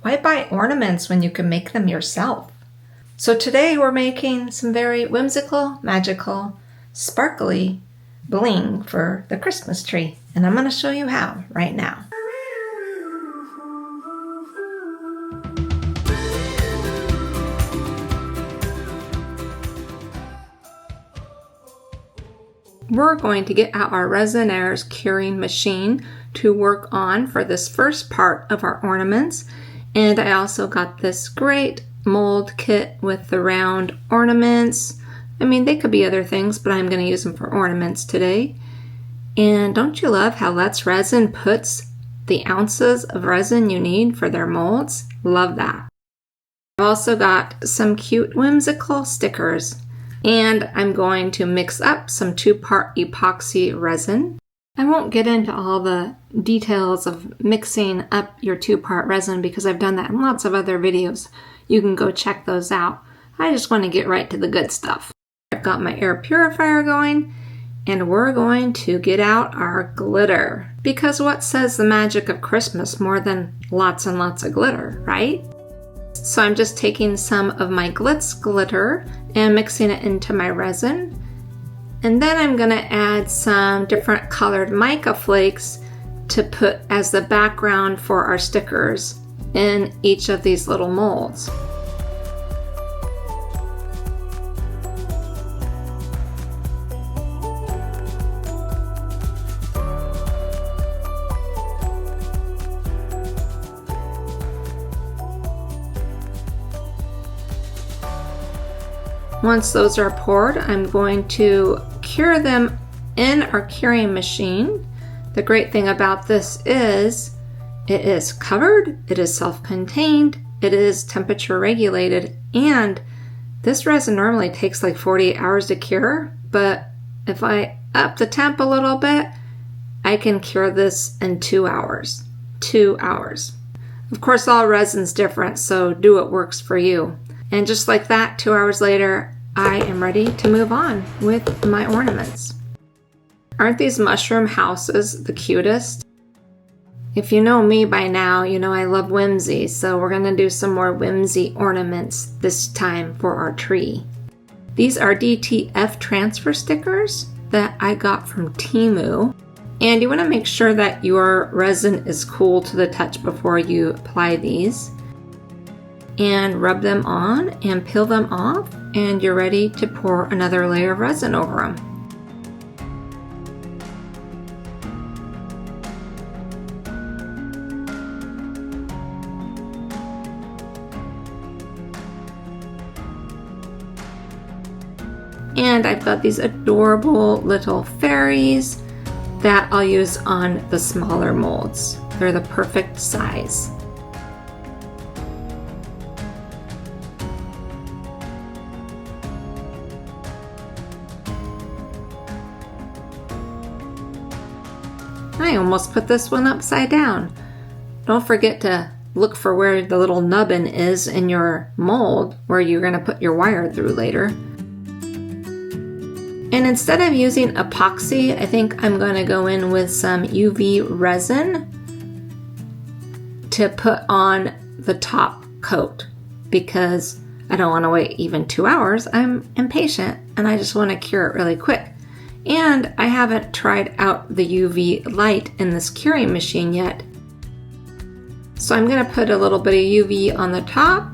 Why buy ornaments when you can make them yourself? So today we're making some very whimsical, magical, sparkly bling for the Christmas tree. And I'm going to show you how right now. We're going to get out our Resin Airs curing machine to work on for this first part of our ornaments. And I also got this great mold kit with the round ornaments. I mean, they could be other things, but I'm going to use them for ornaments today. And don't you love how Let's Resin puts the ounces of resin you need for their molds? Love that. I've also got some cute whimsical stickers. And I'm going to mix up some 2-part epoxy resin. I won't get into all the details of mixing up your 2-part resin because I've done that in lots of other videos. You can go check those out. I just want to get right to the good stuff. I've got my air purifier going, and we're going to get out our glitter. Because what says the magic of Christmas more than lots and lots of glitter, right? So I'm just taking some of my glitz glitter and mixing it into my resin. And then I'm going to add some different colored mica flakes to put as the background for our stickers in each of these little molds. Once those are poured, I'm going to cure them in our curing machine. The great thing about this is it is covered, it is self-contained, it is temperature regulated, and this resin normally takes like 48 hours to cure, but if I up the temp a little bit, I can cure this in 2 hours. 2 hours. Of course, all resin's different, so do what works for you. And just like that, 2 hours later, I am ready to move on with my ornaments. Aren't these mushroom houses the cutest? If you know me by now, you know I love whimsy, so we're going to do some more whimsy ornaments this time for our tree. These are DTF transfer stickers that I got from Temu. And you want to make sure that your resin is cool to the touch before you apply these. And rub them on and peel them off, and you're ready to pour another layer of resin over them. And I've got these adorable little fairies that I'll use on the smaller molds. They're the perfect size. I almost put this one upside down. Don't forget to look for where the little nubbin is in your mold where you're going to put your wire through later. And instead of using epoxy, I think I'm going to go in with some UV resin to put on the top coat because I don't want to wait even 2 hours. I'm impatient and I just want to cure it really quick. And I haven't tried out the UV light in this curing machine yet. So I'm going to put a little bit of UV on the top.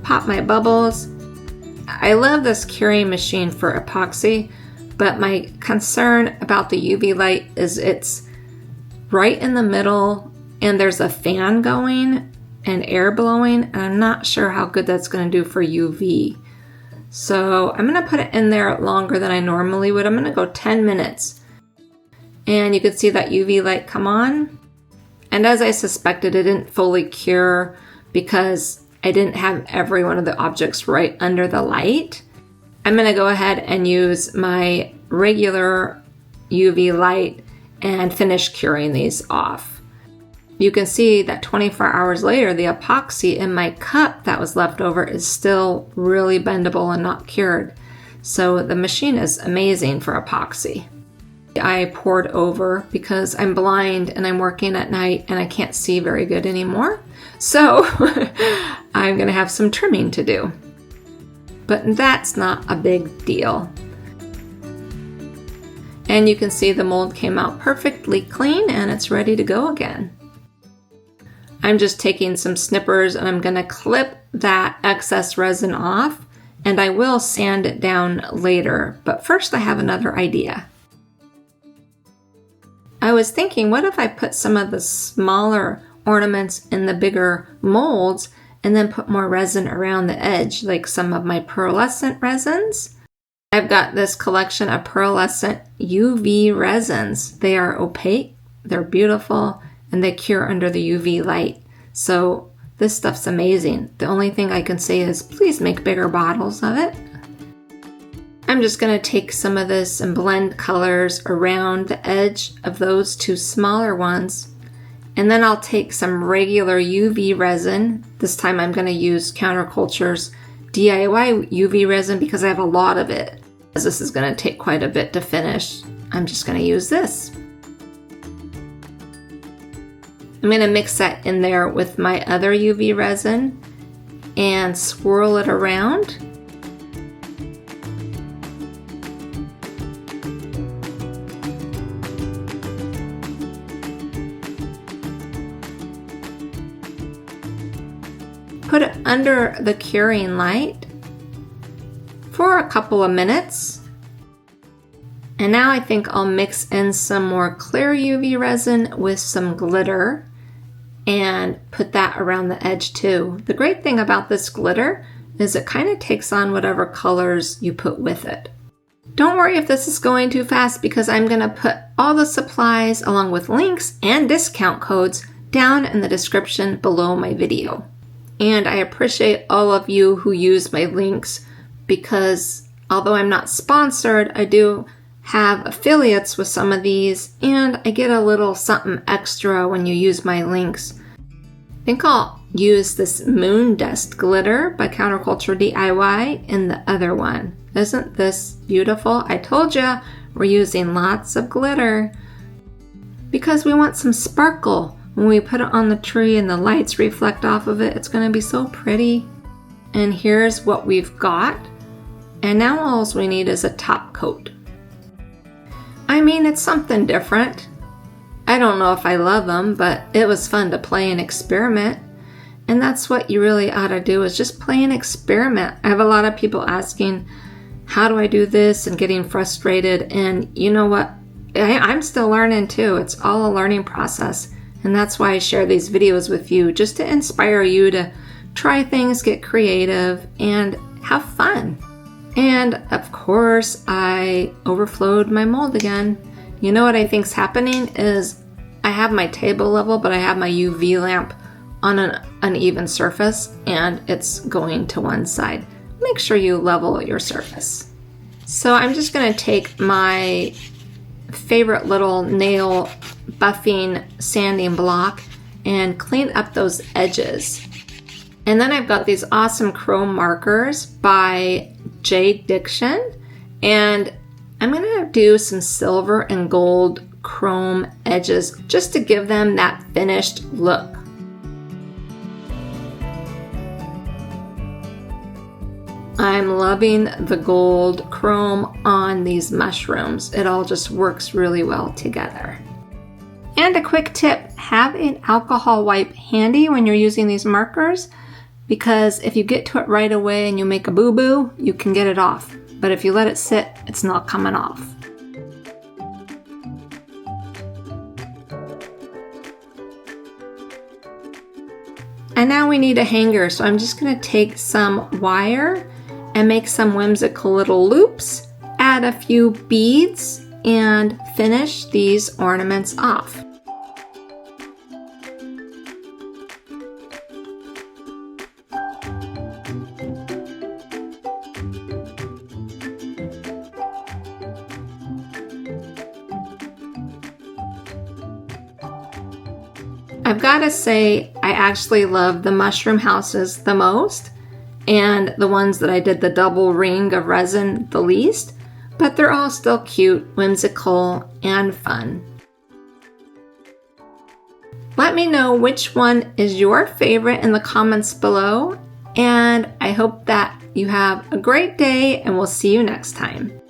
Pop my bubbles. I love this curing machine for epoxy, but my concern about the UV light is it's right in the middle and there's a fan going and air blowing, and I'm not sure how good that's going to do for UV. So I'm going to put it in there longer than I normally would. I'm going to go 10 minutes. And you can see that UV light come on. And as I suspected, it didn't fully cure because I didn't have every one of the objects right under the light. I'm going to go ahead and use my regular UV light and finish curing these off. you can see that 24 hours later, the epoxy in my cup that was left over is still really bendable and not cured. So the machine is amazing for epoxy. I poured over because I'm blind and I'm working at night and I can't see very good anymore. So I'm gonna have some trimming to do. But that's not a big deal. And you can see the mold came out perfectly clean and it's ready to go again. I'm just taking some snippers and I'm gonna clip that excess resin off, and I will sand it down later. But first I have another idea. I was thinking, what if I put some of the smaller ornaments in the bigger molds and then put more resin around the edge, like some of my pearlescent resins? I've got this collection of pearlescent UV resins. They are opaque, they're beautiful, and they cure under the UV light. So this stuff's amazing. The only thing I can say is please make bigger bottles of it. I'm just going to take some of this and blend colors around the edge of those two smaller ones. And then I'll take some regular UV resin. This time I'm going to use Counterculture's DIY UV resin because I have a lot of it. As this is going to take quite a bit to finish, I'm just going to use this. I'm going to mix that in there with my other UV resin and swirl it around. Put it under the curing light for a couple of minutes. And now I think I'll mix in some more clear UV resin with some glitter and put that around the edge too. The great thing about this glitter is it kind of takes on whatever colors you put with it. Don't worry if this is going too fast because I'm going to put all the supplies along with links and discount codes down in the description below my video. And I appreciate all of you who use my links because although I'm not sponsored, I do have affiliates with some of these and I get a little something extra when you use my links. I think I'll use this Moon Dust glitter by Counterculture DIY in the other one. Isn't this beautiful? I told you we're using lots of glitter because we want some sparkle. When we put it on the tree and the lights reflect off of it, it's going to be so pretty. And here's what we've got. And now all we need is a top coat. I mean, it's something different. I don't know if I love them, but it was fun to play and experiment. And that's what you really ought to do, is just play and experiment. I have a lot of people asking, how do I do this, and getting frustrated. And you know what? I'm still learning too. It's all a learning process. And that's why I share these videos with you, just to inspire you to try things, get creative, and have fun. And of course, I overflowed my mold again. You know what I think's happening is I have my table level, but I have my UV lamp on an uneven surface, and it's going to one side. Make sure you level your surface. So I'm just going to take my favorite little nail buffing sanding block and clean up those edges. And then I've got these awesome chrome markers by J. Diction, and I'm going to do some silver and gold chrome edges just to give them that finished look. I'm loving the gold chrome on these mushrooms. It all just works really well together. And a quick tip, have an alcohol wipe handy when you're using these markers, because if you get to it right away and you make a boo-boo, you can get it off. But if you let it sit, it's not coming off. And now we need a hanger, so I'm just going to take some wire and make some whimsical little loops, add a few beads, and finish these ornaments off. I've got to say, I actually love the mushroom houses the most, and the ones that I did the double ring of resin the least, but they're all still cute, whimsical, and fun. Let me know which one is your favorite in the comments below, and I hope that you have a great day, and we'll see you next time.